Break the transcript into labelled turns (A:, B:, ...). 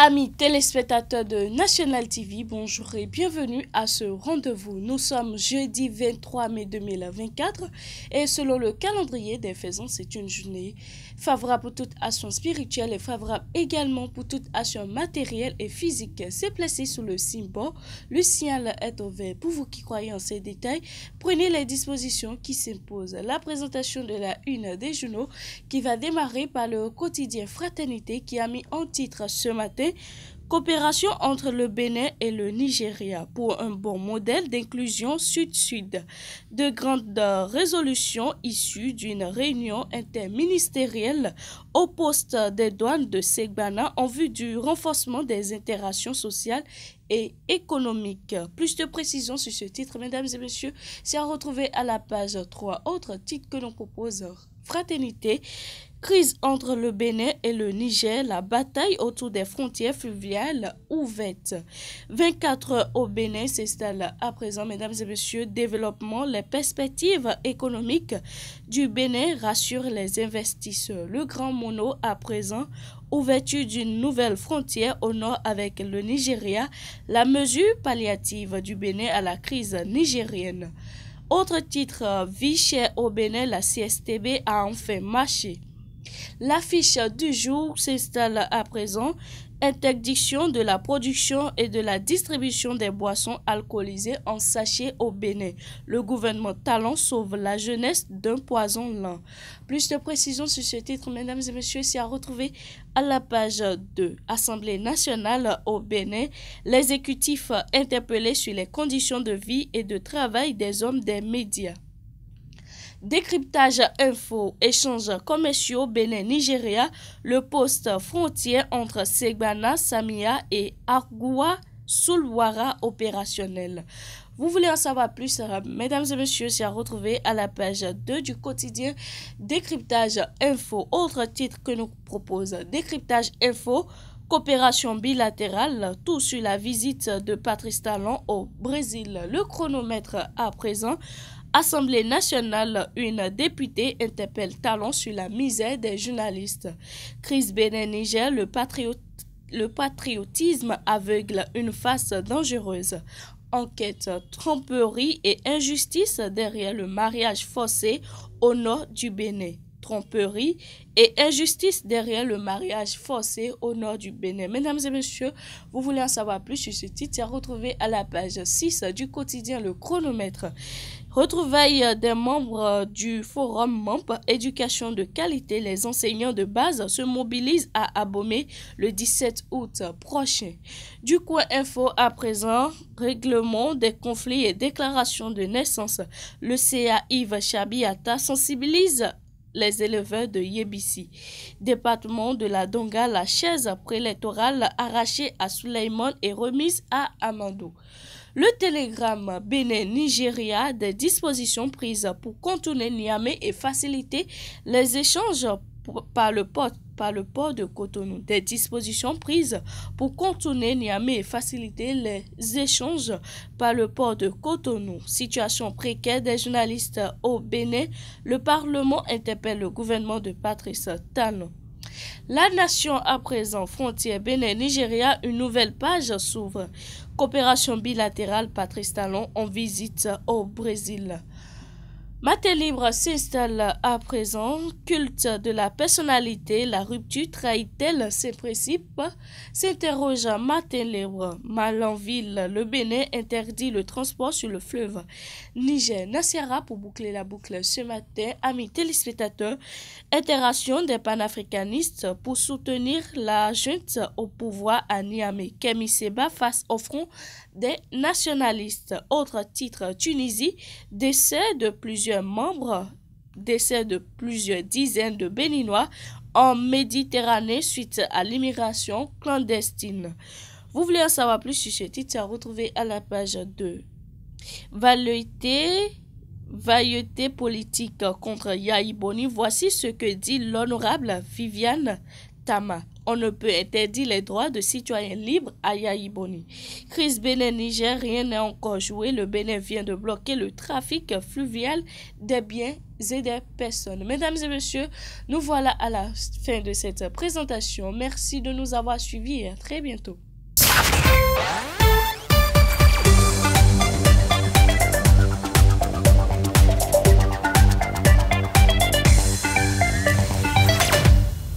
A: Amis téléspectateurs de National TV, bonjour et bienvenue à ce rendez-vous. Nous sommes jeudi 23 mai 2024 et selon le calendrier des faisans, c'est une journée favorable pour toute action spirituelle et favorable également pour toute action matérielle et physique. C'est placé sous le symbole. Le signal est ouvert. Pour vous qui croyez en ces détails, prenez les dispositions qui s'imposent. La présentation de la une des journaux qui va démarrer par le quotidien Fraternité qui a mis en titre ce matin coopération entre le Bénin et le Nigeria pour un bon modèle d'inclusion sud-sud. De grandes résolutions issues d'une réunion interministérielle au poste des douanes de Segbana en vue du renforcement des interactions sociales et économiques. Plus de précisions sur ce titre, mesdames et messieurs, c'est à retrouver à la page 3. Autre titre que l'on propose, Fraternité. Crise entre le Bénin et le Niger, la bataille autour des frontières fluviales ouvertes. 24 heures au Bénin s'installe à présent, mesdames et messieurs, développement, les perspectives économiques du Bénin rassurent les investisseurs. Le Grand Mono à présent, ouverture d'une nouvelle frontière au nord avec le Nigeria, la mesure palliative du Bénin à la crise nigérienne. Autre titre, vie chère au Bénin, la CSTB a enfin marché. L'affiche du jour s'installe à présent. Interdiction de la production et de la distribution des boissons alcoolisées en sachet au Bénin. Le gouvernement Talon sauve la jeunesse d'un poison lent. Plus de précisions sur ce titre, mesdames et messieurs, c'est à retrouver à la page 2. Assemblée nationale au Bénin. L'exécutif interpellé sur les conditions de vie et de travail des hommes des médias. Décryptage info, échanges commerciaux Bénin-Nigeria, le poste frontière entre Segbana, Samia et Argua Sulwara opérationnel. Vous voulez en savoir plus, mesdames et messieurs, c'est à retrouver à la page 2 du quotidien Décryptage info. Autre titre que nous propose Décryptage info. Coopération bilatérale, tout sur la visite de Patrice Talon au Brésil. Le chronomètre à présent. Assemblée nationale, une députée interpelle Talon sur la misère des journalistes. Crise Bénin-Niger, le patriotisme aveugle une face dangereuse. Enquête, tromperie et injustice derrière le mariage forcé au nord du Bénin. Tromperie et injustice derrière le mariage forcé au nord du Bénin. Mesdames et messieurs, vous voulez en savoir plus sur ce titre, c'est à retrouver à la page 6 du quotidien Le Chronomètre. Retrouvailles des membres du forum membres éducation de qualité. Les enseignants de base se mobilisent à Abomey le 17 août prochain. Du coin info à présent, règlement des conflits et déclaration de naissance. Le CA Yves Chabiata sensibilise les éleveurs de Yébissi. Département de la Donga, la chaise préélectorale arrachée à Suleiman et remise à Amando. Le télégramme Bénin-Nigeria, des dispositions prises pour contourner Niamey et faciliter les échanges par le port de Cotonou. Des dispositions prises pour contourner Niamey et faciliter les échanges par le port de Cotonou. Situation précaire des journalistes au Bénin. Le Parlement interpelle le gouvernement de Patrice Talon. La nation à présent, frontière Bénin-Nigeria, une nouvelle page s'ouvre. Coopération bilatérale, Patrice Talon en visite au Brésil. Matin libre s'installe à présent. Culte de la personnalité, la rupture trahit-elle ses principes? S'interroge Matin libre. Malanville, le Bénin interdit le transport sur le fleuve Niger. Nassera pour boucler la boucle ce matin. Amis téléspectateurs, interaction des panafricanistes pour soutenir la junte au pouvoir à Niamey. Kémi Séba face au front des nationalistes. Autre titre, Tunisie, décès de plusieurs dizaines de Béninois en Méditerranée suite à l'immigration clandestine. Vous voulez en savoir plus sur ce titre, à retrouver à la page 2. Vailleté politique contre Yahi Boni. Voici ce que dit l'honorable Viviane Tama. On ne peut interdire les droits de citoyens libres à Yaïboni. Crise Bénin-Niger, rien n'est encore joué. Le Bénin vient de bloquer le trafic fluvial des biens et des personnes. Mesdames et messieurs, nous voilà à la fin de cette présentation. Merci de nous avoir suivis et à très bientôt.